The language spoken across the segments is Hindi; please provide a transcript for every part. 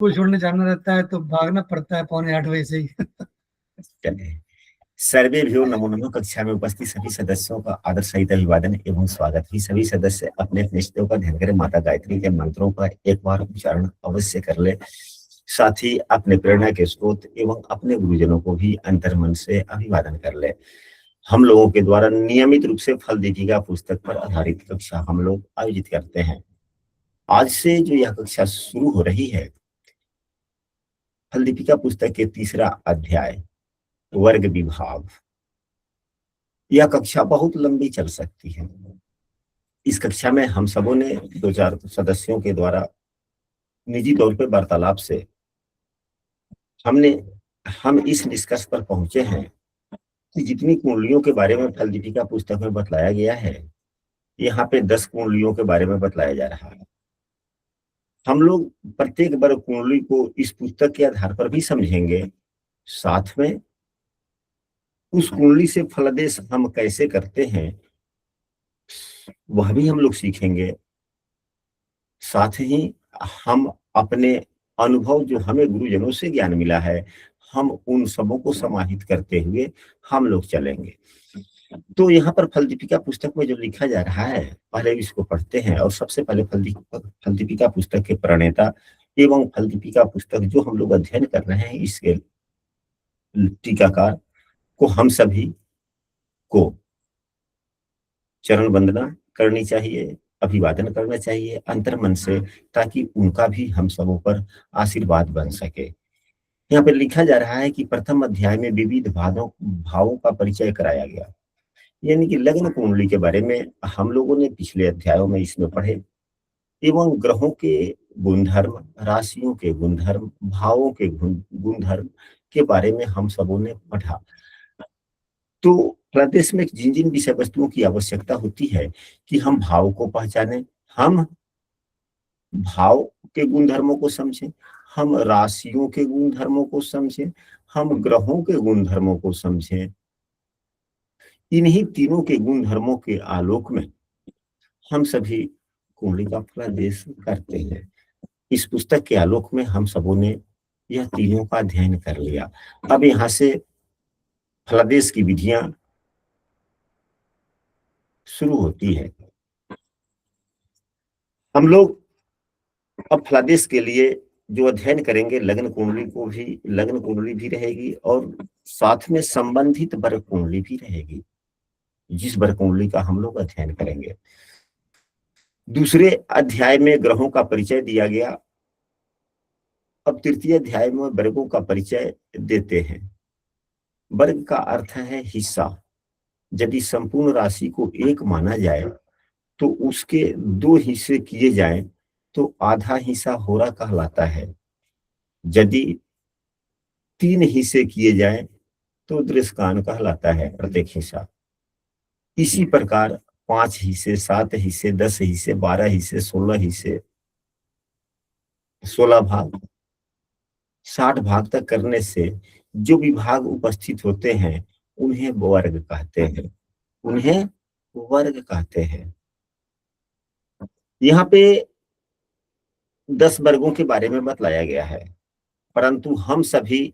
को छोड़ने जाना रहता है तो भागना पड़ता है 7:45 से ही। चलिए, सर्वेभ्यो नमो नमः। कक्षा में उपस्थित सभी सदस्यों का आदर सहित अभिवादन एवं स्वागत ही। सभी सदस्य अपने अपने इष्टों का ध्यान करें, माता गायत्री के मंत्रों का एक बार उच्चारण अवश्य कर ले। साथ ही अपने प्रेरणा के स्रोत एवं अपने गुरुजनों को भी अंतर्मन से अभिवादन कर ले। हम लोगों के द्वारा नियमित रूप से फल दीपिका पुस्तक पर आधारित कक्षा हम लोग आयोजित करते हैं। आज से जो यह कक्षा शुरू हो रही है, फल दीपिका पुस्तक के तीसरा अध्याय वर्ग विभाग। यह कक्षा बहुत लंबी चल सकती है। इस कक्षा में हम सबों ने 2-4 सदस्यों के द्वारा निजी तौर पर वार्तालाप से हम इस निष्कर्ष पर पहुंचे हैं कि जितनी कुंडलियों के बारे में फल दीपिका पुस्तक में बतलाया गया है, यहाँ पे 10 कुंडलियों के बारे में बतलाया जा रहा है। हम लोग प्रत्येक वर्ग कुंडली को इस पुस्तक के आधार पर भी समझेंगे, साथ में उस कुंडली से फलादेश हम कैसे करते हैं वह भी हम लोग सीखेंगे। साथ ही हम अपने अनुभव जो हमें गुरुजनों से ज्ञान मिला है, हम उन सबों को समाहित करते हुए हम लोग चलेंगे। तो यहाँ पर फल दीपिका पुस्तक में जो लिखा जा रहा है, पहले इसको पढ़ते हैं। और सबसे पहले फल दीपिका पुस्तक के प्रणेता एवं फल दीपिका पुस्तक जो हम लोग अध्ययन कर रहे हैं, इसके टीकाकार को हम सभी को चरण वंदना करनी चाहिए, अभिवादन करना चाहिए अंतर्मन से, ताकि उनका भी हम सबों पर आशीर्वाद बन सके। यहाँ पर लिखा जा रहा है कि प्रथम अध्याय में विविध भावों का परिचय कराया गया, यानी कि लग्न कुंडली के बारे में हम लोगों ने पिछले अध्यायों में इसमें पढ़े, एवं ग्रहों के गुणधर्म, राशियों के गुणधर्म, भावों के गुणधर्म के बारे में हम सबों ने पढ़ा। तो प्रदेश में जिन जिन विषय वस्तुओं की आवश्यकता होती है कि हम भाव को पहचाने, हम भाव के गुणधर्मों को समझें, हम राशियों के गुणधर्मों को समझें, हम ग्रहों के गुणधर्मों को समझें। इन्हीं तीनों के गुणधर्मों के आलोक में हम सभी कुंडली का प्रदेश करते हैं। इस पुस्तक के आलोक में हम सबों ने यह तीनों का अध्ययन कर लिया। अब यहाँ से फलादेश की विधियां शुरू होती है। हम लोग अब फलादेश के लिए जो अध्ययन करेंगे, लग्न कुंडली भी रहेगी और साथ में संबंधित वर्ग कुंडली भी रहेगी, जिस वर्ग कुंडली का हम लोग अध्ययन करेंगे। दूसरे अध्याय में ग्रहों का परिचय दिया गया। अब तृतीय अध्याय में वर्गों का परिचय देते हैं। वर्ग का अर्थ है हिस्सा। यदि संपूर्ण राशि को एक माना जाए तो उसके 2 हिस्से किए जाएं तो आधा हिस्सा होरा कहलाता है। यदि 3 हिस्से किए जाएं तो दृष्कान कहलाता है प्रत्येक हिस्सा। इसी प्रकार 5 हिस्से, 7 हिस्से, 10 हिस्से, 12 हिस्से, 16 हिस्से, 16 भाग, 60 भाग तक करने से जो विभाग उपस्थित होते हैं उन्हें वर्ग कहते हैं, उन्हें वर्ग कहते हैं। यहाँ पे 10 वर्गों के बारे में बतलाया गया है, परंतु हम सभी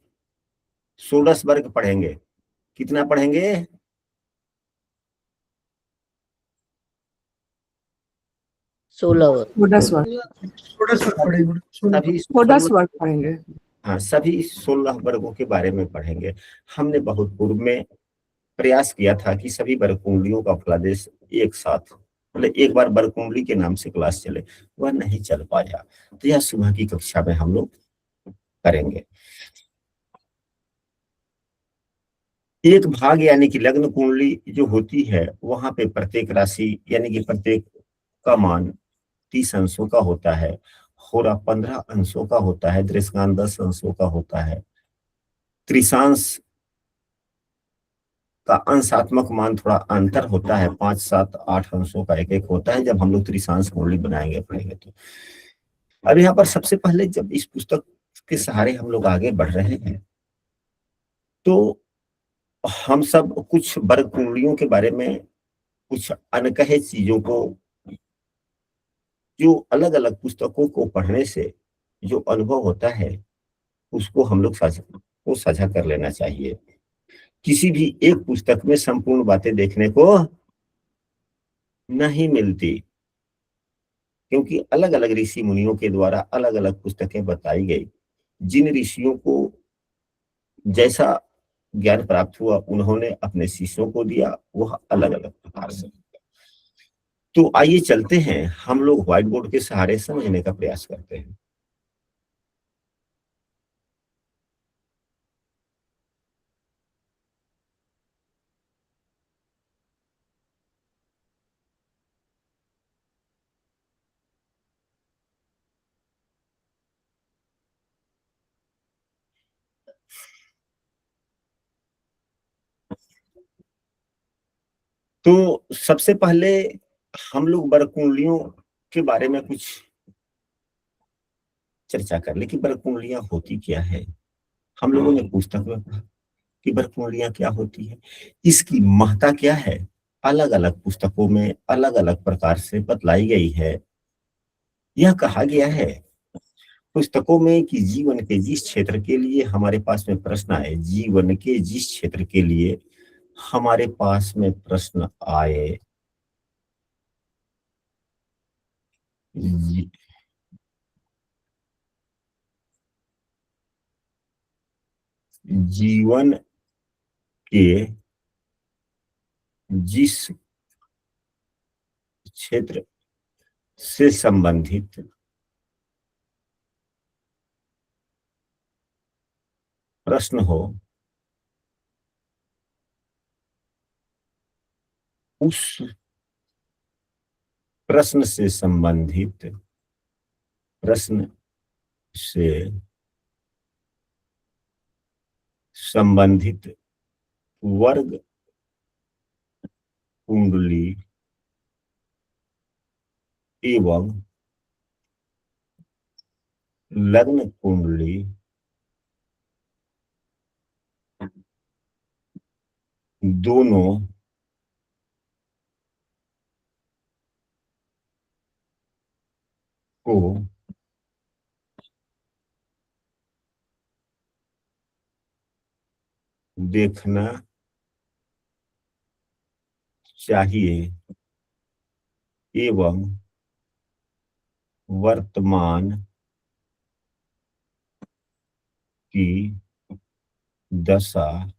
16 वर्ग पढ़ेंगे। कितना पढ़ेंगे? 16 वर्ग। 16 वर्ग पड़ेगा। सभी 16 वर्ग पढ़ेंगे। हाँ, सभी 16 वर्गों के बारे में पढ़ेंगे। हमने बहुत पूर्व में प्रयास किया था कि सभी वर्ग कुंडलियों का फलादेश एक साथ, मतलब एक बार वर्ग कुंडली के नाम से क्लास चले, वह नहीं चल पाया। तो यह सुबह की कक्षा में हम लोग करेंगे। एक भाग यानी कि लग्न कुंडली जो होती है, वहां पे प्रत्येक राशि यानी कि प्रत्येक का मान 30 अंशों का होता है, होरा 15 अंशों का होता है, दृष्कान 10 अंशों का होता है। त्रिशांश का अंशात्मक मान थोड़ा अंतर होता है, 5, 7, 8 अंशों का एक एक होता है जब हम लोग त्रिशांश कुंडली बनाएंगे पढ़ेंगे तो। अब यहाँ पर सबसे पहले जब इस पुस्तक के सहारे हम लोग आगे बढ़ रहे हैं तो हम सब कुछ वर्ग कुंडलियों के बारे में कुछ अनकहे चीजों को, जो अलग अलग पुस्तकों को पढ़ने से जो अनुभव होता है उसको हम लोग साझा कर लेना चाहिए। किसी भी एक पुस्तक में संपूर्ण बातें देखने को नहीं मिलती, क्योंकि अलग अलग ऋषि मुनियों के द्वारा अलग अलग पुस्तकें बताई गई। जिन ऋषियों को जैसा ज्ञान प्राप्त हुआ उन्होंने अपने शिष्यों को दिया, वह अलग अलग प्रकार से। तो आइए चलते हैं, हम लोग व्हाइट बोर्ड के सहारे समझने का प्रयास करते हैं। तो सबसे पहले हम लोग बरकुंडलियों के बारे में कुछ चर्चा कर ले कि बरकुंडलियां होती क्या है। हम लोगों ने पुस्तक में पढ़ा कि बरकुंडलियां क्या होती है, इसकी महत्ता क्या है, अलग अलग पुस्तकों में अलग अलग प्रकार से बतलाई गई है। यह कहा गया है पुस्तकों में कि जीवन के जिस क्षेत्र के लिए हमारे पास में प्रश्न आए, जीवन के जिस क्षेत्र के लिए हमारे पास में प्रश्न आए, जी- जीवन के जिस क्षेत्र से संबंधित प्रश्न हो, उस प्रश्न से संबंधित प्रश्न से संबंधित वर्ग कुंडली एवं लग्न कुंडली दोनों को देखना चाहिए एवं वर्तमान की दशा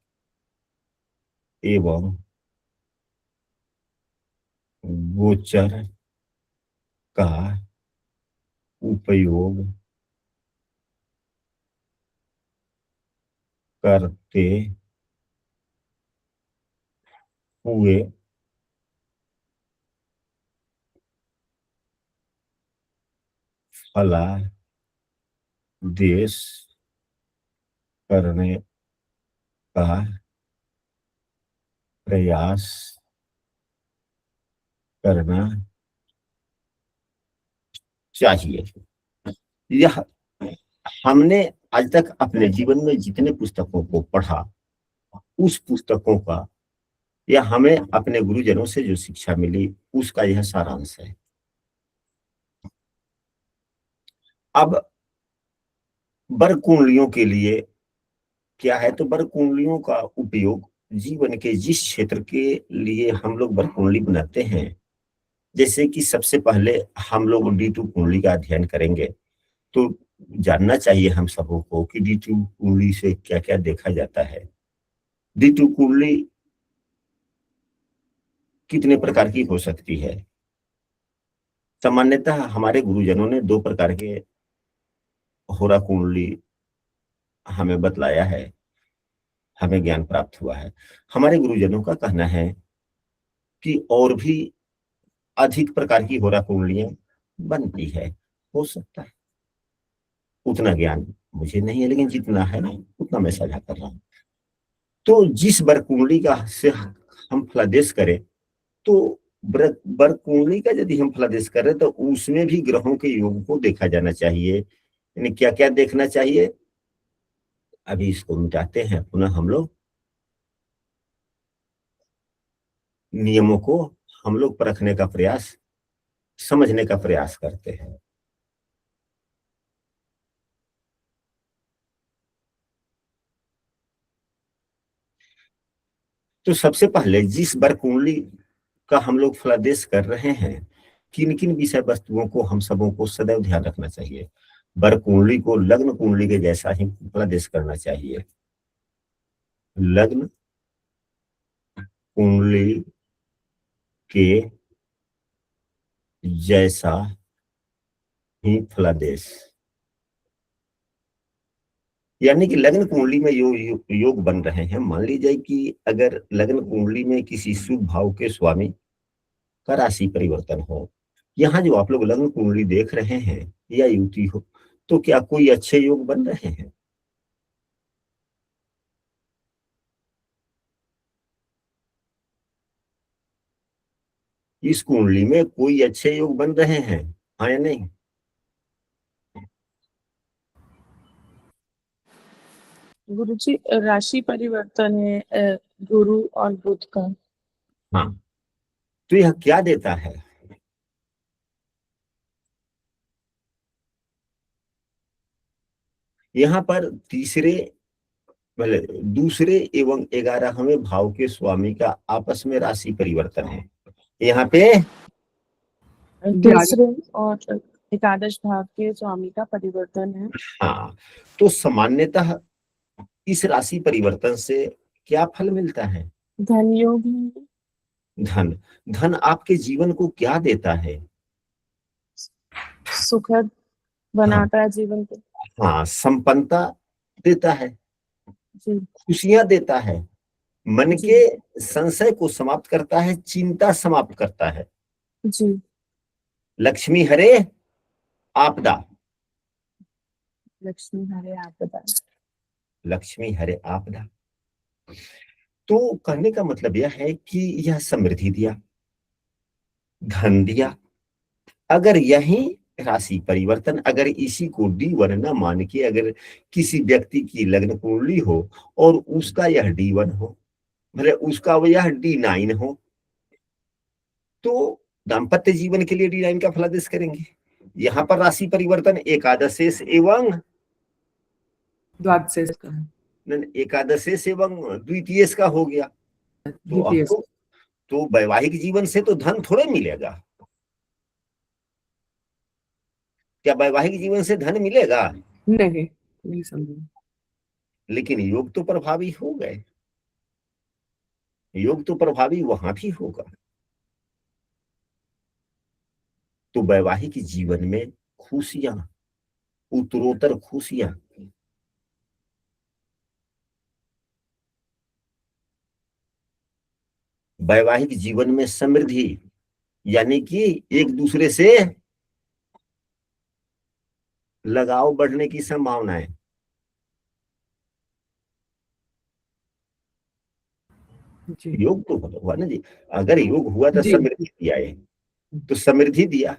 एवं गोचर का उपयोग करते हुए फलादेश करने का प्रयास करना चाहिए। यह हमने आज तक अपने जीवन में जितने पुस्तकों को पढ़ा, उस पुस्तकों का या हमें अपने गुरुजनों से जो शिक्षा मिली, उसका यह सारांश है। अब बर कुंडलियों के लिए क्या है, तो बर कुंडलियों का उपयोग जीवन के जिस क्षेत्र के लिए हम लोग बर कुंडली बनाते हैं, जैसे कि सबसे पहले हम लोग D2 कुंडली का अध्ययन करेंगे, तो जानना चाहिए हम सबों को कि D2 कुंडली से क्या क्या देखा जाता है। D2 कुंडली कितने प्रकार की हो सकती है। सामान्यतः हमारे गुरुजनों ने दो प्रकार के होरा कुंडली हमें बतलाया है, हमें ज्ञान प्राप्त हुआ है। हमारे गुरुजनों का कहना है कि और भी अधिक प्रकार की होरा कुंडलियां बनती है, हो सकता है। उतना ज्ञान मुझे नहीं है, लेकिन जितना है ना उतना मैं साझा कर रहा हूँ। तो जिस बर कुंडली का से हम फलादेश करें, तो बर कुंडली का यदि हम फलादेश करें तो उसमें भी ग्रहों के योग को देखा जाना चाहिए। यानी क्या क्या देखना चाहिए, अभी इसको मिटाते हैं, पुनः हम लोग नियमों को हम लोग परखने का प्रयास, समझने का प्रयास करते हैं। तो सबसे पहले जिस वर कुंडली का हम लोग फलादेश कर रहे हैं, किन किन विषय वस्तुओं को हम सबों को सदैव ध्यान रखना चाहिए। वर कुंडली को लग्न कुंडली के जैसा ही फलादेश करना चाहिए। लग्न कुंडली के जैसा ही फलादेश, यानी कि लग्न कुंडली में योग बन रहे हैं। मान लीजिए कि अगर लग्न कुंडली में किसी शुभ भाव के स्वामी का राशि परिवर्तन हो, यहाँ जो आप लोग लग्न कुंडली देख रहे हैं या युति हो, तो क्या कोई अच्छे योग बन रहे हैं? इस कुंडली में कोई अच्छे योग बन रहे हैं, हाँ या नहीं? गुरुजी, राशि परिवर्तन है गुरु और बुध का। हाँ, तो यह क्या देता है? यहाँ पर तीसरे दूसरे एवं 11वें भाव के स्वामी का आपस में राशि परिवर्तन है। यहाँ पे दूसरे और एकादश भाव के स्वामी का परिवर्तन है। हाँ, तो सामान्यतः इस राशि परिवर्तन से क्या फल मिलता है? धन योग। धन। धन आपके जीवन को क्या देता है? सुखद बनाता है जीवन को। हाँ, संपन्नता देता है, जी। खुशियां देता है, मन के संशय को समाप्त करता है, चिंता समाप्त करता है। जी। लक्ष्मी हरे आपदा। लक्ष्मी हरे आपदा। लक्ष्मी हरे आपदा। तो कहने का मतलब यह है कि यह समृद्धि दिया, धन दिया। अगर यही राशि परिवर्तन, अगर इसी को D1 न मान के अगर किसी व्यक्ति की लग्न कुंडली हो और उसका यह D1 हो, भले उसका यह D9 हो, तो दाम्पत्य जीवन के लिए D9 का फलादेश करेंगे। यहाँ पर राशि परिवर्तन एकादशेश एवं द्वादशेश का, एकादशेश एवं द्वितीयेश का हो गया। तो अब तो वैवाहिक जीवन से तो धन थोड़े मिलेगा। क्या वैवाहिक जीवन से धन मिलेगा? नहीं समझे। लेकिन योग तो प्रभावी हो गए, योग तो प्रभावी वहां भी होगा। तो वैवाहिक जीवन में खुशियां, उत्तरोत्तर खुशियां, वैवाहिक जीवन में समृद्धि, यानी कि एक दूसरे से लगाव बढ़ने की संभावनाएं। योग तो हुआ ना जी। अगर योग हुआ तो समृद्धि दिया है, तो समृद्धि दिया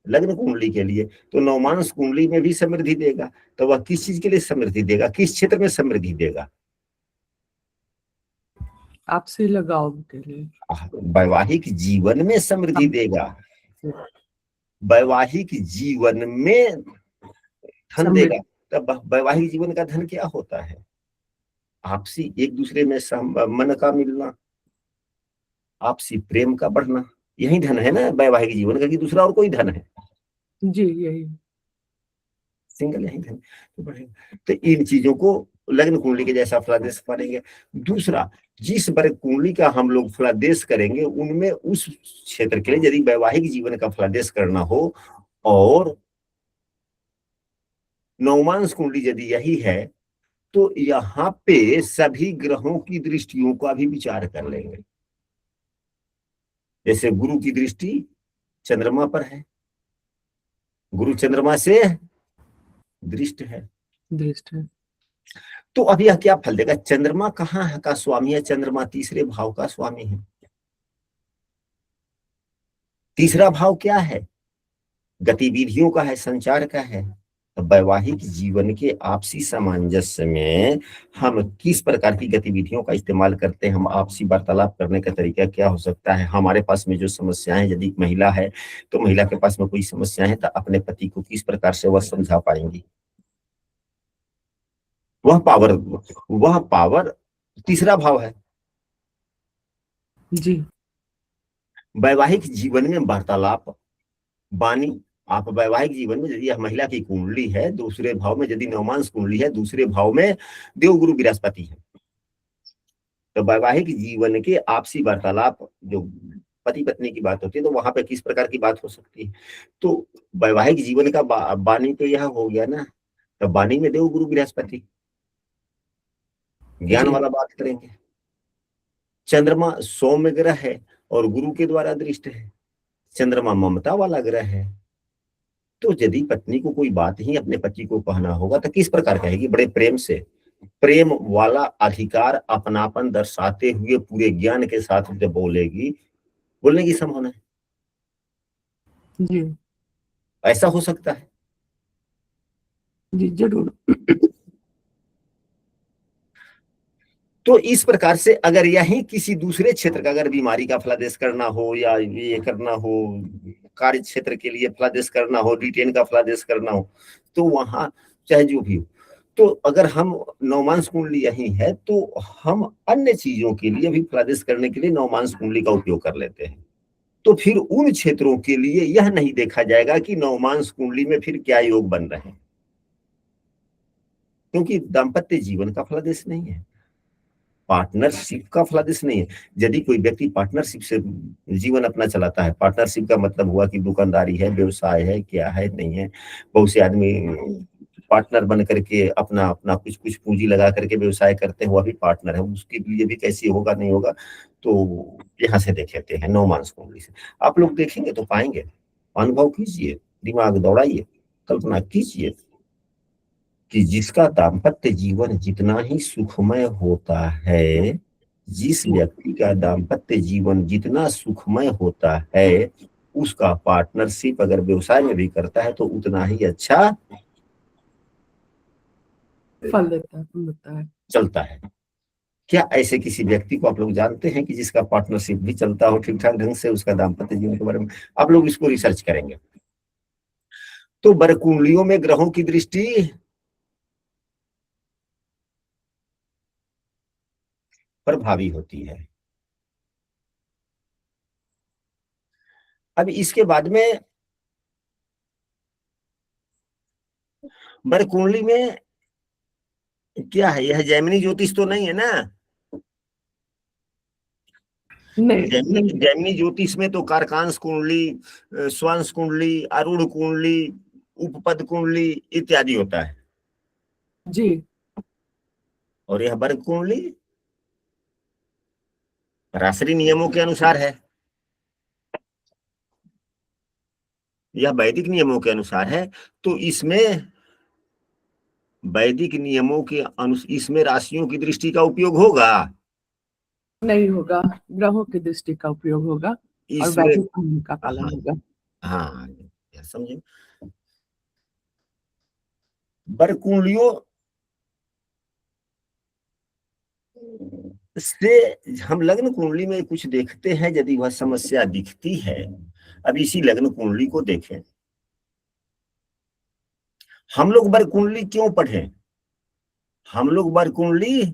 लग्न कुंडली के लिए, तो नवमांश कुंडली में भी समृद्धि देगा। तो वह किस चीज के लिए समृद्धि देगा, किस क्षेत्र में समृद्धि देगा? आपसे लगाव के लिए, वैवाहिक जीवन में समृद्धि देगा। वैवाहिक जीवन में धन देगा। तब वैवाहिक जीवन का धन क्या होता है? आपसी एक दूसरे में मन का मिलना, आपसी प्रेम का बढ़ना, यही धन है ना वैवाहिक जीवन का, कि दूसरा और कोई धन है? जी यही सिंगल यही धन तो बढ़ेगा। तो इन चीजों को लग्न कुंडली के जैसा फलादेश करेंगे। दूसरा, जिस वर्ग कुंडली का हम लोग फलादेश करेंगे उनमें उस क्षेत्र के लिए यदि वैवाहिक जीवन का फलादेश करना हो और नवमांश कुंडली यदि यही है, तो यहाँ पे सभी ग्रहों की दृष्टियों का भी विचार कर लेंगे। जैसे गुरु की दृष्टि चंद्रमा पर है, गुरु चंद्रमा से दृष्ट है। तो अब यह क्या फल देगा? चंद्रमा कहाँ का स्वामी है? चंद्रमा तीसरे भाव का स्वामी है। तीसरा भाव क्या है? गतिविधियों का है, संचार का है। वैवाहिक जीवन के आपसी सामंजस्य में हम किस प्रकार की गतिविधियों का इस्तेमाल करते हैं, हम आपसी वार्तालाप करने का तरीका क्या हो सकता है? हमारे पास में जो समस्याएं, यदि महिला है तो महिला के पास में कोई समस्याएं है तो अपने पति को किस प्रकार से वह समझा पाएंगी? वह पावर तीसरा भाव है। जी वैवाहिक जीवन में वार्तालाप, वाणी, आप वैवाहिक जीवन में यदि यह महिला की कुंडली है, दूसरे भाव में यदि नवमांश कुंडली है, दूसरे भाव में देवगुरु बृहस्पति है, तो वैवाहिक जीवन के आपसी वार्तालाप, जो पति पत्नी की बात होती है, तो वहां पे किस प्रकार की बात हो सकती है? तो वैवाहिक जीवन का वाणी तो यह हो गया ना, तो वाणी में देवगुरु बृहस्पति ज्ञान जी वाला बात करेंगे। चंद्रमा सौम्य ग्रह है और गुरु के द्वारा दृष्ट है, चंद्रमा ममता वाला ग्रह है। तो यदि पत्नी को कोई बात ही अपने पति को कहना होगा तो किस प्रकार कहेगी? बड़े प्रेम से, प्रेम वाला अधिकार, अपनापन दर्शाते हुए पूरे ज्ञान के साथ जब बोलेगी, बोलने की संभावना है, जी ऐसा हो सकता है। जी जरूर। तो इस प्रकार से अगर यही किसी दूसरे क्षेत्र का, अगर बीमारी का फलादेश करना हो, या ये करना हो, कार्य क्षेत्र के लिए फलादेश करना हो, डिटेन का फलादेश करना हो, तो वहां चाहे जो भी हो, तो अगर हम नवमांश कुंडली यही है, तो हम अन्य चीजों के लिए भी फलादेश करने के लिए नवमांश कुंडली का उपयोग कर लेते हैं। तो फिर उन क्षेत्रों के लिए यह नहीं देखा जाएगा कि नवमांश कुंडली में फिर क्या योग बन रहे हैं, क्योंकि दाम्पत्य जीवन का फलादेश नहीं है, पार्टनरशिप का फलादेश नहीं है। यदि कोई व्यक्ति पार्टनरशिप से जीवन अपना चलाता है, पार्टनरशिप का मतलब हुआ कि दुकानदारी है, व्यवसाय है, क्या है, नहीं है, बहुत से आदमी पार्टनर बन करके अपना अपना कुछ कुछ पूंजी लगा करके व्यवसाय करते हैं, वह भी पार्टनर है, उसके लिए भी कैसे होगा, नहीं होगा। तो यहाँ से देख लेते हैं नवमांश कुंडली से, आप लोग देखेंगे तो पाएंगे। अनुभव कीजिए, दिमाग दौड़ाइए, कल्पना कीजिए कि जिसका दाम्पत्य जीवन जितना ही सुखमय होता है, जिस व्यक्ति का दाम्पत्य जीवन जितना सुखमय होता है, उसका पार्टनरशिप अगर व्यवसाय में भी करता है तो उतना ही अच्छा फल देता है। चलता है। क्या ऐसे किसी व्यक्ति को आप लोग जानते हैं कि जिसका पार्टनरशिप भी चलता हो ठीक ठाक ढंग से? उसका दाम्पत्य जीवन के बारे में आप लोग इसको रिसर्च करेंगे। तो बरकुंडलियों में ग्रहों की दृष्टि प्रभावी होती है। अब इसके बाद में बरकुंडली में क्या है? यह जैमिनी ज्योतिष तो नहीं है ना? नहीं जैमिनी ज्योतिष में तो कारकांश कुंडली, स्वांश कुंडली, आरूढ़ कुंडली, उपपद कुंडली इत्यादि होता है। जी और यह वर्ग कुंडली राशि नियमों के अनुसार है, यह वैदिक नियमों के अनुसार है। तो इसमें वैदिक नियमों के अनुसार इसमें राशियों की दृष्टि का उपयोग होगा? नहीं होगा, ग्रहों की दृष्टि का उपयोग होगा और इसमें वैदिक नियम का पालन हाँ होगा। हाँ, समझे। बरकुंडलियों से हम लग्न कुंडली में कुछ देखते हैं, यदि वह समस्या दिखती है। अब इसी लग्न कुंडली को देखें, हम लोग बरकुंडली क्यों पढ़े? हम लोग बरकुंडली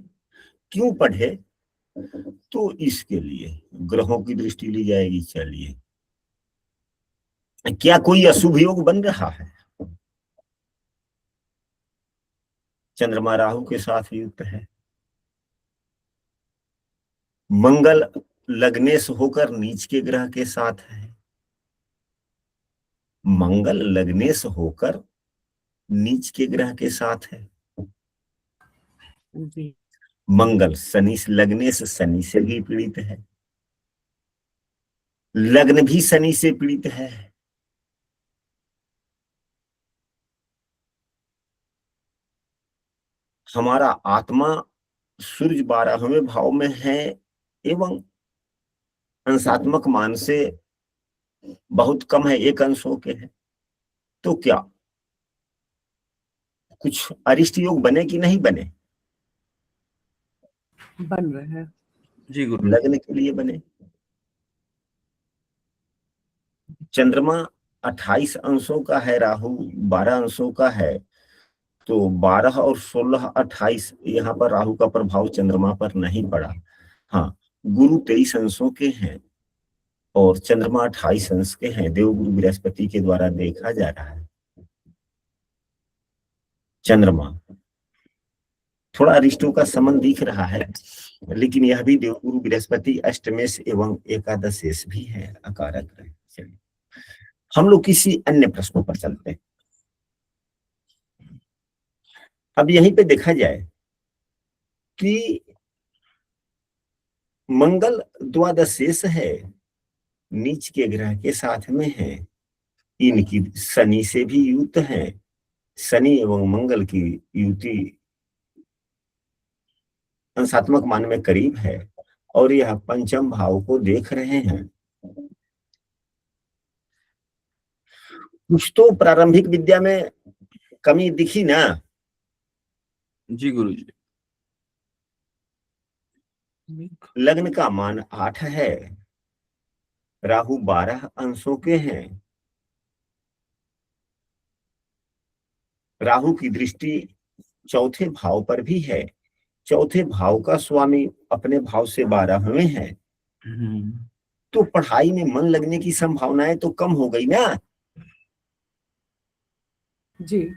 क्यों पढ़े? तो इसके लिए ग्रहों की दृष्टि ली जाएगी। चलिए, क्या कोई अशुभ योग बन रहा है? चंद्रमा राहु के साथ युक्त है, मंगल लग्नेश होकर नीच के ग्रह के साथ है, मंगल लग्नेश होकर नीच के ग्रह के साथ है। जी मंगल शनि लग्नेश शनि से भी पीड़ित है, लग्न भी शनि से पीड़ित है। हमारा आत्मा सूर्य 12वें भाव में है एवं अंशात्मक मान से बहुत कम है, 1 अंश होके है। तो क्या कुछ अरिष्ट योग बने कि नहीं बने? बन रहे हैं। जी गुरु। लग्न के लिए बने। चंद्रमा 28 अंशों का है, राहु 12 अंशों का है। तो 12 और 16 28 यहाँ पर राहु का प्रभाव चंद्रमा पर नहीं पड़ा। हाँ, गुरु 23 अंशों के हैं और चंद्रमा 28 अंश के हैं। देवगुरु बृहस्पति के द्वारा देखा जा रहा है। चंद्रमा थोड़ा रिश्तों का संबंध दिख रहा है, लेकिन यह भी देवगुरु बृहस्पति अष्टमेश एवं एकादशेश भी है, अकारक ग्रह। चलिए हम लोग किसी अन्य प्रश्नों पर चलते हैं। अब यहीं पे देखा जाए कि मंगल द्वादशेश है, नीच के ग्रह के साथ में है, इनकी शनि से भी युक्त है। शनि एवं मंगल की युति अंशात्मक मान में करीब है और यह पंचम भाव को देख रहे हैं। कुछ तो प्रारंभिक विद्या में कमी दिखी ना? जी गुरुजी। लग्न का मान 8 है, राहु 12 अंशों के हैं। राहु की दृष्टि चौथे भाव पर भी है। चौथे भाव का स्वामी अपने भाव से 12वें है, तो पढ़ाई में मन लगने की संभावनाएं तो कम हो गई ना? जी।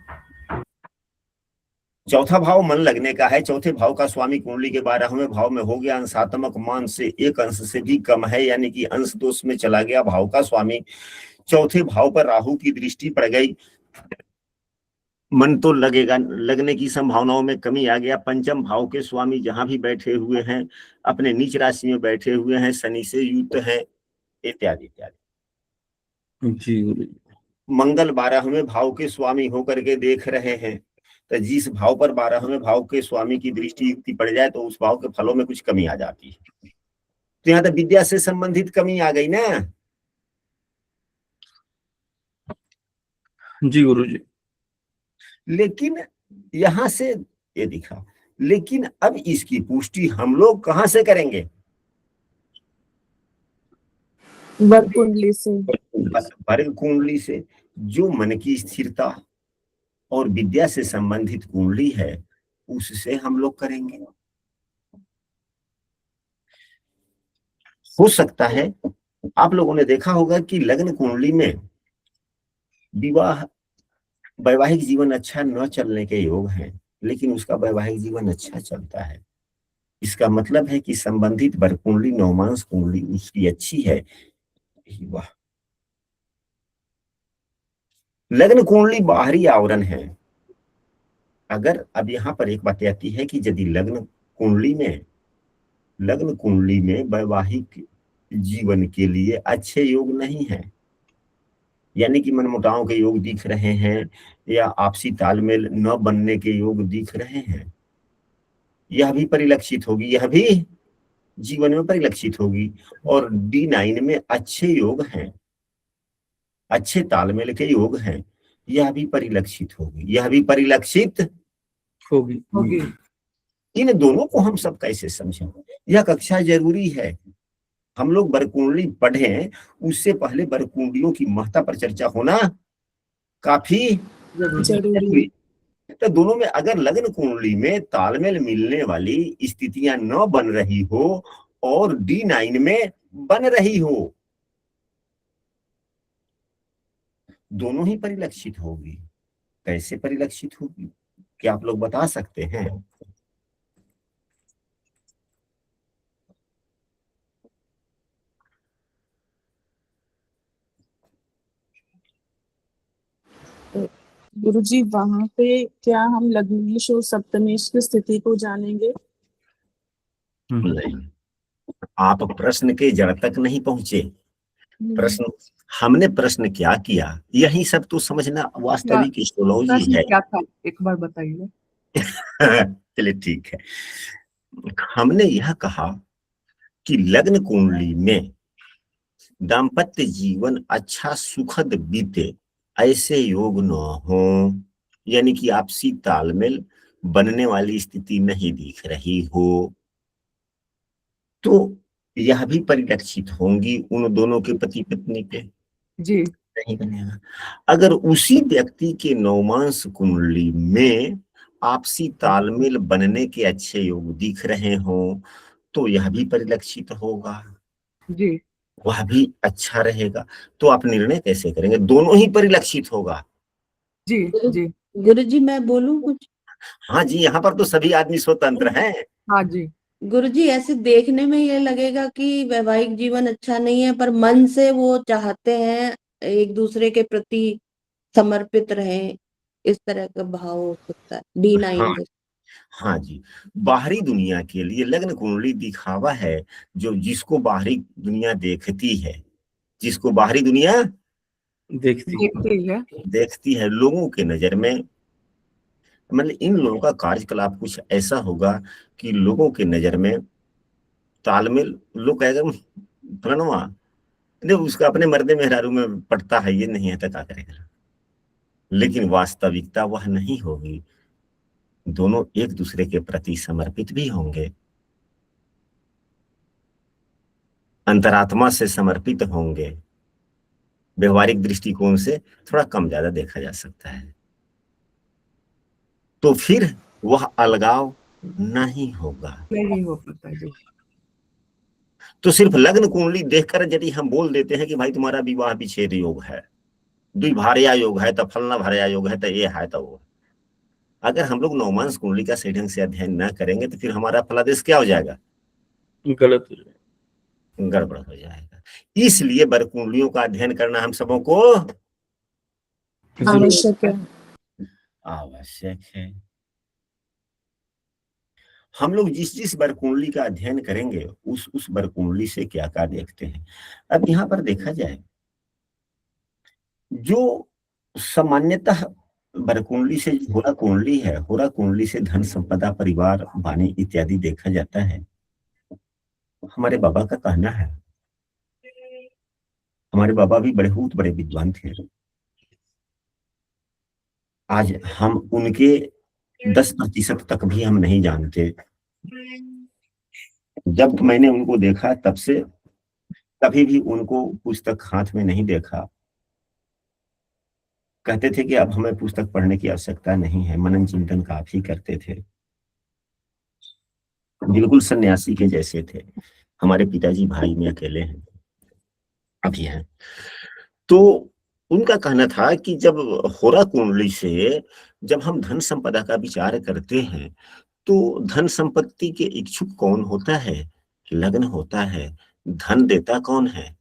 चौथा भाव मन लगने का है, चौथे भाव का स्वामी कुंडली के 12वें भाव में हो गया, अंशात्मक मान से 1 अंश से भी कम है, यानी कि अंश दोष में चला गया। भाव का स्वामी चौथे भाव पर राहु की दृष्टि पड़ गई, मन तो लगेगा, लगने की संभावनाओं में कमी आ गया। पंचम भाव के स्वामी जहां भी बैठे हुए हैं, अपने नीच राशि में बैठे हुए हैं, शनि से युक्त है, इत्यादि इत्यादि। जी गुरुजी। मंगल 12वें भाव के स्वामी होकर के देख रहे हैं, तो जिस भाव पर 12वें भाव के स्वामी की दृष्टि युक्ति पड़ जाए तो उस भाव के फलों में कुछ कमी आ जाती है। तो यहाँ तो विद्या से संबंधित कमी आ गई ना? जी गुरुजी। लेकिन यहां से ये दिखा, लेकिन अब इसकी पुष्टि हम लोग कहां से करेंगे? वर्ग कुंडली से। वर्ग कुंडली से। जो मन की स्थिरता और विद्या से संबंधित कुंडली है उससे हम लोग करेंगे। हो सकता है आप लोगों ने देखा होगा कि लग्न कुंडली में वैवाहिक जीवन अच्छा न चलने के योग हैं, लेकिन उसका वैवाहिक जीवन अच्छा चलता है। इसका मतलब है कि संबंधित वर्ग कुंडली, नवमांश कुंडली उसकी अच्छी है। वाह। लग्न कुंडली बाहरी आवरण है। अगर अब यहाँ पर एक बात आती है कि यदि लग्न कुंडली में वैवाहिक जीवन के लिए अच्छे योग नहीं है, यानी कि मनमुटाव के योग दिख रहे हैं या आपसी तालमेल न बनने के योग दिख रहे हैं, यह भी परिलक्षित होगी, यह भी जीवन में परिलक्षित होगी। और D9 में अच्छे योग हैं, अच्छे तालमेल के योग हैं, यह भी परिलक्षित होगी, यह भी परिलक्षित होगी। इन दोनों को हम सब कैसे समझें? यह कक्षा जरूरी है। हम लोग वर्ग पढ़ें उससे पहले वर्ग कुंडलियों की महत्ता पर चर्चा होना काफी जरूरी। तो दोनों में अगर लग्न कुंडली में तालमेल मिलने वाली स्थितियां न बन रही हो और D9 में बन रही हो, दोनों ही परिलक्षित होगी। कैसे परिलक्षित होगी, क्या आप लोग बता सकते हैं? गुरुजी वहां पे क्या हम लग्नेश और सप्तमेश की स्थिति को जानेंगे? नहीं, आप प्रश्न के जड़ तक नहीं पहुंचे। प्रश्न हमने प्रश्न क्या किया, यही सब तो समझना वास्तविक एस्ट्रोलॉजी प्रश्न है। क्या था, एक बार बताइए। चलिए ठीक है। हमने यह कहा कि लग्न कुंडली में दाम्पत्य जीवन अच्छा सुखद बीते, ऐसे योग न हो, यानी कि आपसी तालमेल बनने वाली स्थिति नहीं दिख रही हो, तो यह भी परिलक्षित होंगी उन दोनों के पति पत्नी पे। जी। नहीं बनेगा। अगर उसी व्यक्ति के नवमांश कुंडली में आपसी तालमेल बनने के अच्छे योग दिख रहे हो तो यह भी परिलक्षित होगा, जी वह भी अच्छा रहेगा। तो आप निर्णय कैसे करेंगे? दोनों ही परिलक्षित होगा। जी जी गुरुजी मैं बोलूं कुछ? हाँ जी, यहाँ पर तो सभी आदमी स्वतंत्र हैं। हाँ जी गुरुजी ऐसे देखने में ये लगेगा कि वैवाहिक जीवन अच्छा नहीं है, पर मन से वो चाहते हैं एक दूसरे के प्रति समर्पित रहें, इस तरह का भाव हो सकता है। हाँ D9 हाँ जी, बाहरी दुनिया के लिए लग्न कुंडली दिखावा है, जो जिसको बाहरी दुनिया देखती है, जिसको बाहरी दुनिया देखती देखती है। देखती है, लोगों के नजर में, मतलब इन लोगों का कार्यकलाप कुछ ऐसा होगा कि लोगों के नजर में तालमेल, लोग कहेगा प्रणवा देखो उसका अपने मर्दे मेहरारू में पड़ता है, ये नहीं है तो क्या करेगा। लेकिन वास्तविकता वह नहीं होगी, दोनों एक दूसरे के प्रति समर्पित भी होंगे, अंतरात्मा से समर्पित होंगे। व्यवहारिक दृष्टिकोण से थोड़ा कम ज्यादा देखा जा सकता है, तो फिर वह अलगाव नहीं होगा। नहीं हो पाता जी। तो सिर्फ लग्न कुंडली देखकर यदि हम बोल देते हैं कि भाई तुम्हारा विवाह विच्छेद योग है, द्विभार्या योग है, तो फलना भार्या योग है, तो ये है तो वो, अगर हम लोग नौमांस कुंडली का सही ढंग से अध्ययन न करेंगे तो फिर हमारा फलादेश क्या हो जाएगा? गलत हो जाए। गड़बड़ हो जाएगा। इसलिए वर कुंडलियों का अध्ययन करना हम सबों को आवश्यक है। आवश्यक है। हम लोग जिस जिस वर कुंडली का अध्ययन करेंगे उस वर कुंडली से क्या क्या देखते हैं। अब यहाँ पर देखा जाए, जो सामान्यतः वर कुंडली से होरा कुंडली है, होरा कुंडली से धन संपदा परिवार वाणी इत्यादि देखा जाता है। हमारे बाबा का कहना है, हमारे बाबा भी बहुत बड़े विद्वान थे, आज हम उनके 10% तक भी हम नहीं जानते। जब मैंने उनको देखा तब से कभी भी उनको पुस्तक हाथ में नहीं देखा। कहते थे कि अब हमें पुस्तक पढ़ने की आवश्यकता नहीं है, मनन चिंतन काफी करते थे, बिल्कुल सन्यासी के जैसे थे। हमारे पिताजी भाई में अकेले हैं, अभी हैं। तो उनका कहना था कि जब होरा कुंडली से जब हम धन संपदा का विचार करते हैं तो धन संपत्ति के इच्छुक कौन होता है? लग्न होता है। धन देता कौन है?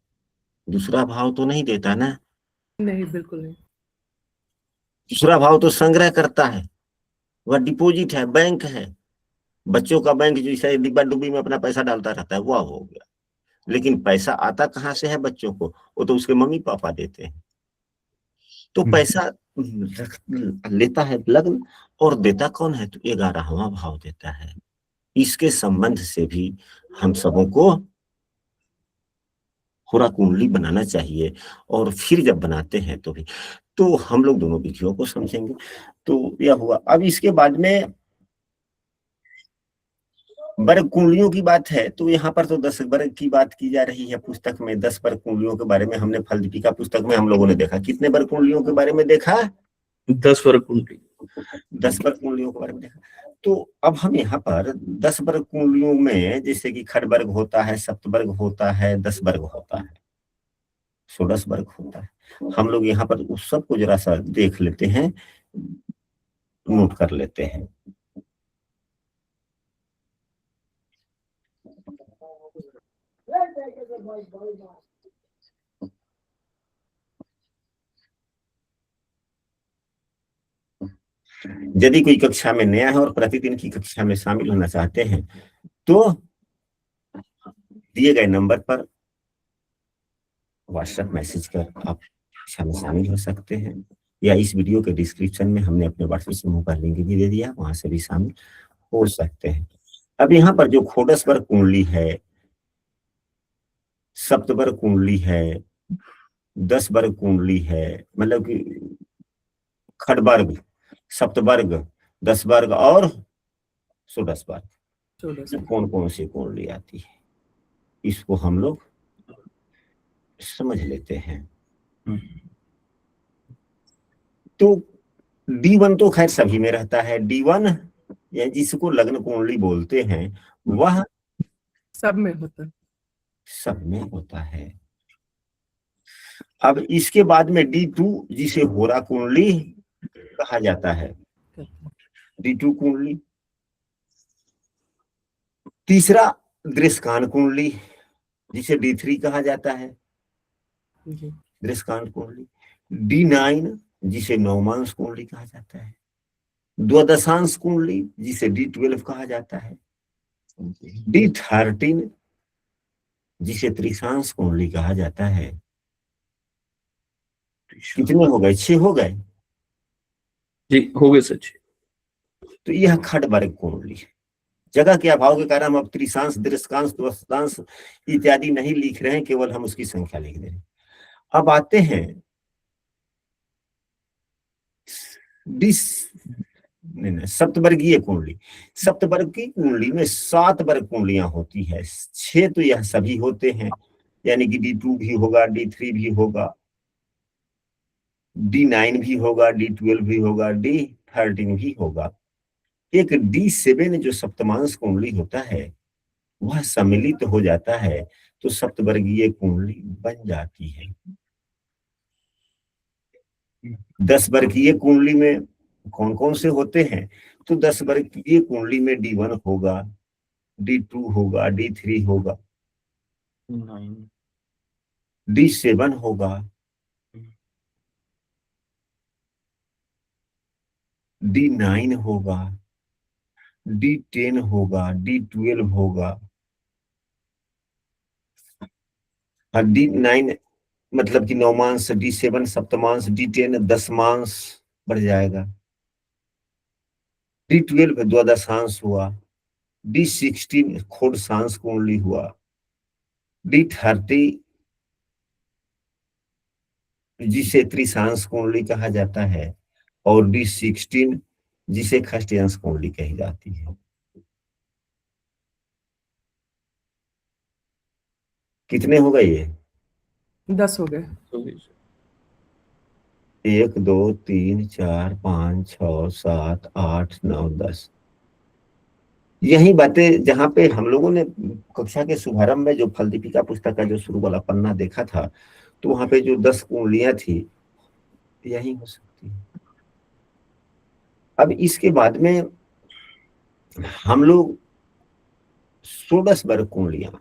दूसरा भाव तो नहीं देता ना, नहीं बिल्कुल नहीं। दूसरा भाव तो संग्रह करता है, वह डिपॉजिट है, बैंक है। बच्चों का बैंक जैसे डिब्बा डुब्बी में अपना पैसा डालता रहता है, वह हो गया। लेकिन पैसा आता कहाँ से है बच्चों को? वो तो उसके मम्मी पापा देते हैं। तो पैसा लेता है लग्न, और देता कौन है? तो 11वां भाव देता है। इसके संबंध से भी हम सबों को होरा कुंडली बनाना चाहिए, और फिर जब बनाते हैं तो भी तो हम लोग दोनों विधियों को समझेंगे। तो यह हुआ। अब इसके बाद में वर्ग कुंडलियों की बात है, तो यहाँ पर तो 10 वर्ग की बात की जा रही है। पुस्तक में 10 वर्ग कुंडलियों के बारे में हमने फल दीपिका पुस्तक में हम लोगों ने देखा। कितने वर्ग कुंडलियों के बारे में देखा? 10 वर्ग कुंडली। 10 वर्ग कुंडलियों के बारे में देखा। तो अब हम यहाँ पर 10 वर्ग कुंडलियों में, जैसे कि खड़ वर्ग होता है, सप्त वर्ग होता है, 10 वर्ग होता है, 16 वर्ग होता है। हम लोग यहाँ पर उस सबको जरा सा देख लेते हैं, नोट कर लेते हैं। यदि कोई कक्षा में नया है और प्रतिदिन की कक्षा में शामिल होना चाहते हैं तो दिए गए नंबर पर व्हाट्सएप मैसेज कर आप कक्षा में शामिल हो सकते हैं, या इस वीडियो के डिस्क्रिप्शन में हमने अपने व्हाट्सएप समूह का लिंक भी दे दिया, वहां से भी शामिल हो सकते हैं। अब यहाँ पर जो षोडश वर्ग कुंडली है, सप्तवर्ग कुंडली है, 10 वर्ग कुंडली है, मतलब कि खड़वर्ग, सप्तवर्ग, 10 वर्ग और 16 वर्ग, कौन कौन सी कुंडली आती है, इसको हम लोग समझ लेते हैं। तो D1 तो खैर सभी में रहता है। D1 या जिसको लग्न कुंडली बोलते हैं, वह सब में होता है। सब में होता है। अब इसके बाद में D2 जिसे होरा कुंडली कहा जाता है, D2 कुंडली। तीसरा दृष्कान कुंडली जिसे D3 कहा जाता है, जी। दृष्कान कुंडली। D9 जिसे नवमांश कुंडली कहा जाता है। द्वादशांश कुंडली जिसे D12 कहा जाता है। D13 जिसे त्रिशांश कुंडली कहा जाता है। कितने हो गए? 6 हो गए। जी हो गए सच। तो यह खडवर्ग कुंडली है। जगह के अभाव के कारण हम अब त्रिशांश, दृष्कांश, द्वंशांश इत्यादि नहीं लिख रहे हैं, केवल हम उसकी संख्या लिख दे रहे हैं। अब आते हैं सप्तवर्गीय कुंडली। सप्तवर्ग की कुंडली में 7 वर्ग कुंडलियां होती है। 6 तो यह सभी होते हैं, यानी कि D2 भी होगा, D3 भी होगा, D9 भी होगा, D12 भी होगा, D13 भी होगा। एक D7 जो सप्तमांश कुंडली होता है वह सम्मिलित हो जाता है तो सप्तवर्गीय कुंडली बन जाती है। 10 वर्गीय कुंडली में कौन कौन से होते हैं? तो 10 वर्गीय कुंडली में D1 होगा, D2 होगा, D3 होगा, D7 होगा, D9 होगा, D10 होगा, D12 होगा। और D9 मतलब कि नवमांश, D7 सप्तमांश, D10 दशमांश बढ़ जाएगा, D12 द्वादशांश हुआ, D16 खोड़शांश कुंडली हुआ, D30 जिसे त्रिशांश कुंडली कहा जाता है, और D16 जिसे खष्टयांश कुंडली कही जाती है। कितने हो गए ये? 10 हो गए। 1 2 3 4 5 6 7 8 9 10। यही बातें जहां पे हम लोगों ने कक्षा के शुभारंभ में जो फल दीपिका पुस्तक का जो शुरू वाला पन्ना देखा था, तो वहां पे जो 10 कुंडलियां थी, यही हो सकती है। अब इसके बाद में हम लोग 16 वर्ग कुंडलियां,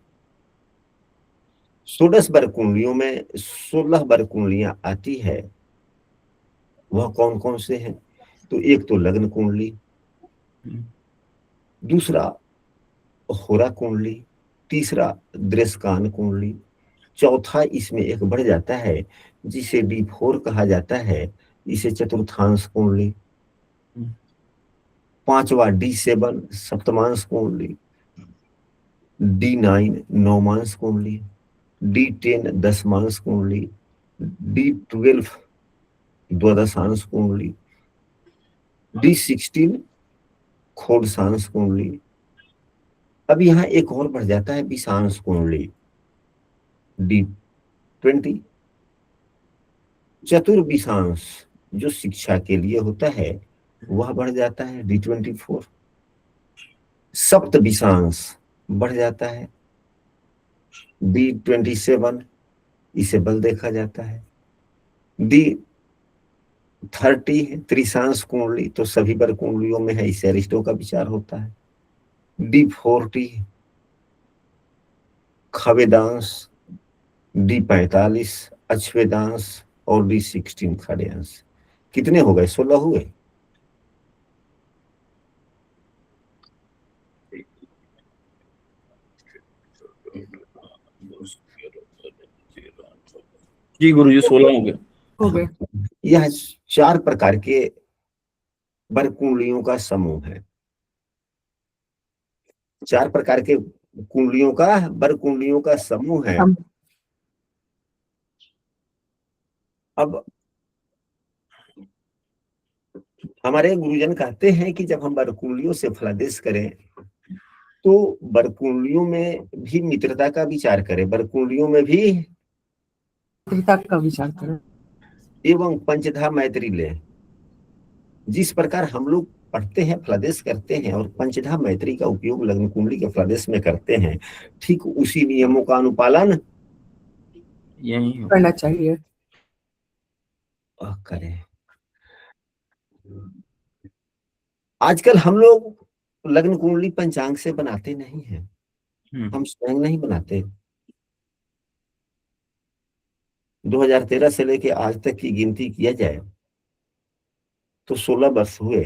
16 वर्ग कुंडलियों में 16 वर्ग कुंडलियां आती है। वह कौन कौन से हैं? तो एक तो लग्न कुंडली, दूसरा होरा कुंडली, तीसरा दृष्कान कुंडली, चौथा इसमें एक बढ़ जाता है जिसे D4 कहा जाता है, इसे चतुर्थांश कुंडली, पांचवा D7 सप्तमांश कुंडली, D9 नवमांश कुंडली, D10 दशमांश कुंडली, D12 द्वादशांश कुंडली, D16 खोड़शांश कुंडली। अब यहाँ एक और बढ़ जाता है विषांश कुंडली, D20। चतुर्विषांश जो शिक्षा के लिए होता है वह बढ़ जाता है, D24। सप्तविषांश बढ़ जाता है, D27, इसे बल देखा जाता है। D30 त्रिशांश कुंडली, तो सभी वर्ग कुंडलियों में है, इसे अरिस्टो का विचार होता है। D40 खवेदांश, D45 अश्वेदांश, और D16 खड़ेयांश। कितने हो गए? 16 हुए। जी गुरुजी 16 हो गए। हो गए। यह 4 प्रकार के वर्ग कुंडलियों का समूह है। 4 प्रकार के कुंडलियों का, वर्ग कुंडलियों का समूह है। अब हमारे गुरुजन कहते हैं कि जब हम वर्ग कुंडलियों से फलादेश करें तो वर्ग कुंडलियों में भी मित्रता का विचार करें, वर्ग कुंडलियों में भी मित्रता का विचार करें एवं पंचधा मैत्री लें। जिस प्रकार हम लोग पढ़ते हैं, फलादेश करते हैं और पंचधा मैत्री का उपयोग लग्न कुंडली के फलादेश में करते हैं, ठीक उसी नियमों का अनुपालन यही हो करना चाहिए। करें। आजकल हम लोग लग्न कुंडली पंचांग से बनाते नहीं हैं, हम स्वयं नहीं बनाते। 2013 से लेके आज तक की गिनती किया जाए तो 16 वर्ष हुए।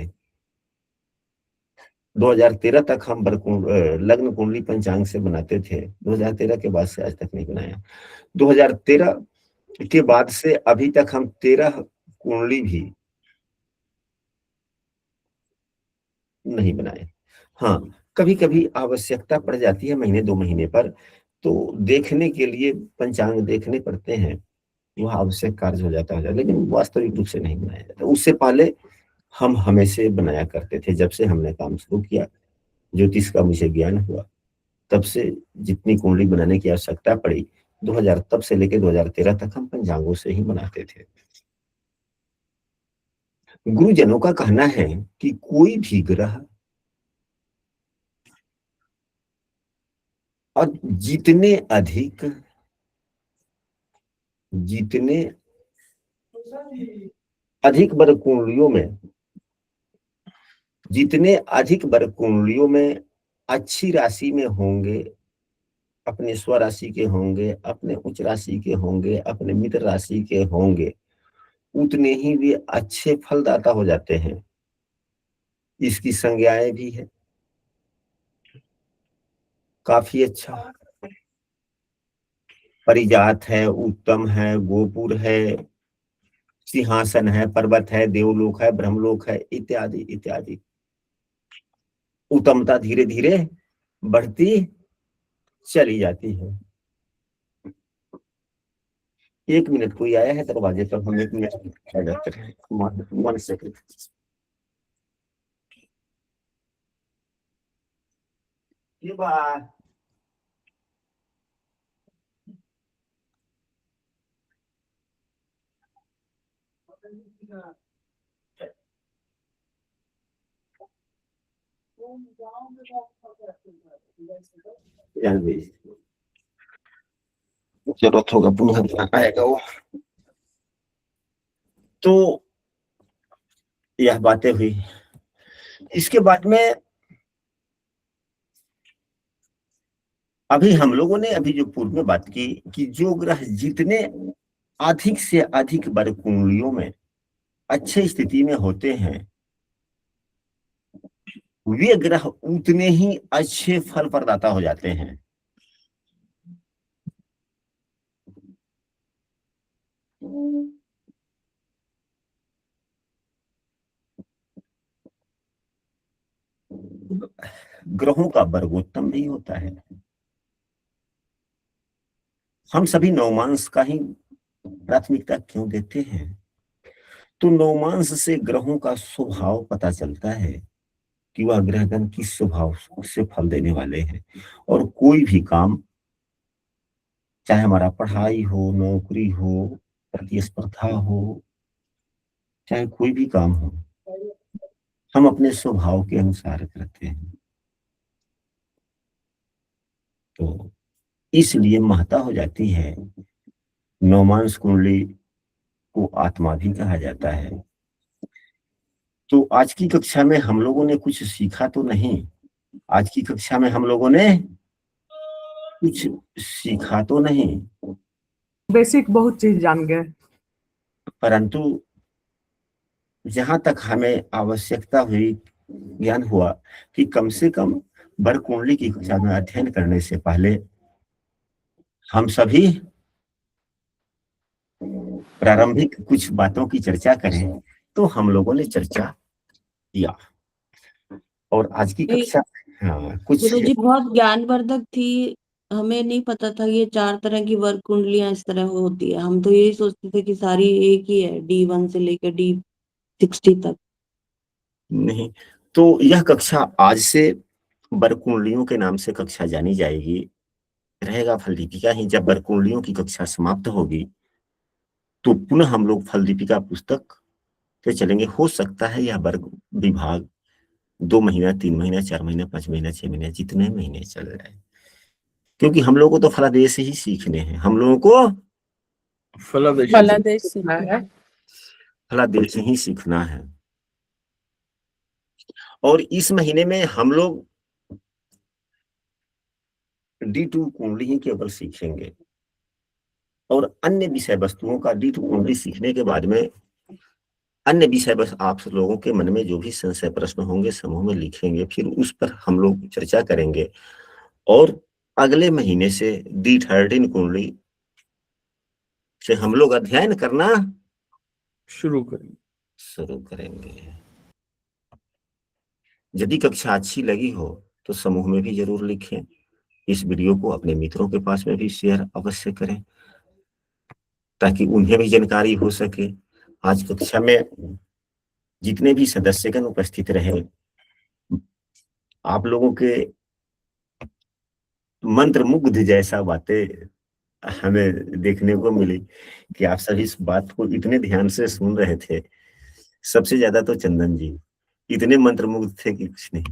2013 तक हम लग्न कुंडली पंचांग से बनाते थे, 2013 के बाद से आज तक नहीं बनाया। 2013 के बाद से अभी तक हम 13 कुंडली भी नहीं बनाए। हाँ, कभी कभी आवश्यकता पड़ जाती है महीने 2 महीने पर, तो देखने के लिए पंचांग देखने पड़ते हैं, वह आवश्यक कार्य हो जाता है, लेकिन वास्तविक रूप से नहीं बनाया जाता। उससे पहले हम हमेशा बनाया करते थे। जब से हमने काम शुरू किया, ज्योतिष का मुझे ज्ञान हुआ, तब से जितनी कुंडली बनाने की आवश्यकता पड़ी 2000 तब से लेकर 2013 तक हम पंचांगों से ही बनाते थे। गुरुजनों का कहना है कि कोई भी ग्रह और जितने अधिक वर्ग कुंडलियों में, जितने अधिक वर्ग कुंडलियों में अच्छी राशि में होंगे, अपने स्वराशि के होंगे, अपने उच्च राशि के होंगे, अपने मित्र राशि के होंगे, उतने ही वे अच्छे फलदाता हो जाते हैं। इसकी संज्ञाएं भी है, काफी अच्छा परिजात है, उत्तम है, गोपुर है, सिंहासन है, पर्वत है, देवलोक है, ब्रह्मलोक है, इत्यादि इत्यादि। उत्तमता धीरे धीरे बढ़ती चली जाती है। 1 मिनट, कोई आया है दरवाजे पर, हम 1 मिनट आ जाते हैं। 1 सेकंड। ये बात जरूरत होगा पुनः आएगा वो। तो यह बातें हुई। इसके बाद में अभी हम लोगों ने जो पूर्व में बात की कि जो ग्रह जितने अधिक से अधिक वर्ग कुंडलियों में अच्छे स्थिति में होते हैं, वे ग्रह उतने ही अच्छे फल प्रदाता हो जाते हैं। ग्रहों का वर्गोत्तम भी होता है। हम सभी नवमांस का ही प्राथमिकता क्यों देते हैं? तो नवमांस से ग्रहों का स्वभाव पता चलता है कि वह ग्रहगण किस स्वभाव से फल देने वाले हैं। और कोई भी काम, चाहे हमारा पढ़ाई हो, नौकरी हो, प्रतिस्पर्धा हो, चाहे कोई भी काम हो, हम अपने स्वभाव के अनुसार करते हैं। तो इसलिए महत्ता हो जाती है। नवमांस कुंडली को आत्मा भी कहा जाता है। तो आज की कक्षा में हम लोगों ने कुछ सीखा तो नहीं, आज की कक्षा में हम लोगों ने कुछ सीखा तो नहीं, बेसिक बहुत चीज जान गए। परंतु जहां तक हमें आवश्यकता हुई, ज्ञान हुआ कि कम से कम वर्ग कुंडली की कक्षा में अध्ययन करने से पहले हम सभी प्रारंभिक कुछ बातों की चर्चा करें। तो हम लोगों ने चर्चा किया और आज की कक्षा कुछ गुरुजी बहुत ज्ञानवर्धक थी। हमें नहीं पता था ये 4 तरह की वर्ग कुंडलियां इस तरह होती है। हम तो यही सोचते थे कि सारी एक ही है, D1 से लेकर D60 तक। नहीं। तो यह कक्षा आज से वर्ग कुंडलियों के नाम से कक्षा जानी जाएगी, रहेगा फल दीपिका ही। जब वर्ग कुंडलियों की कक्षा समाप्त होगी तो पुनः हम लोग फल दीपिका पुस्तक से चलेंगे। हो सकता है यह वर्ग विभाग 2 महीना, 3 महीना, 4 महीना, 5 महीना, 6 महीना, जितने महीने चल रहे हैं, क्योंकि हम लोगों को तो फलादेश ही सीखने हैं, हम लोगों को फलादेश फलादेश सीखना है। फलादेश ही सीखना है। और इस महीने में हम लोग D2 कुंडली ही केवल सीखेंगे, और अन्य विषय वस्तुओं का D2 कुंडली सीखने के बाद में अन्य विषय बस आप लोगों के मन में जो भी संशय प्रश्न होंगे समूह में लिखेंगे, फिर उस पर हम लोग चर्चा करेंगे, और अगले महीने से D13 कुंडली से हम लोग अध्ययन करना शुरू करेंगे। शुरू करेंगे। यदि कक्षा अच्छी लगी हो तो समूह में भी जरूर लिखें। इस वीडियो को अपने मित्रों के पास में भी शेयर अवश्य करें, ताकि उन्हें भी जानकारी हो सके। आज कक्षा में जितने भी सदस्यगण उपस्थित रहे, आप लोगों के मंत्र मुग्ध जैसा बातें हमें देखने को मिली कि आप सभी इस बात को इतने ध्यान से सुन रहे थे। सबसे ज्यादा तो चंदन जी इतने मंत्रमुग्ध थे कि कुछ नहीं।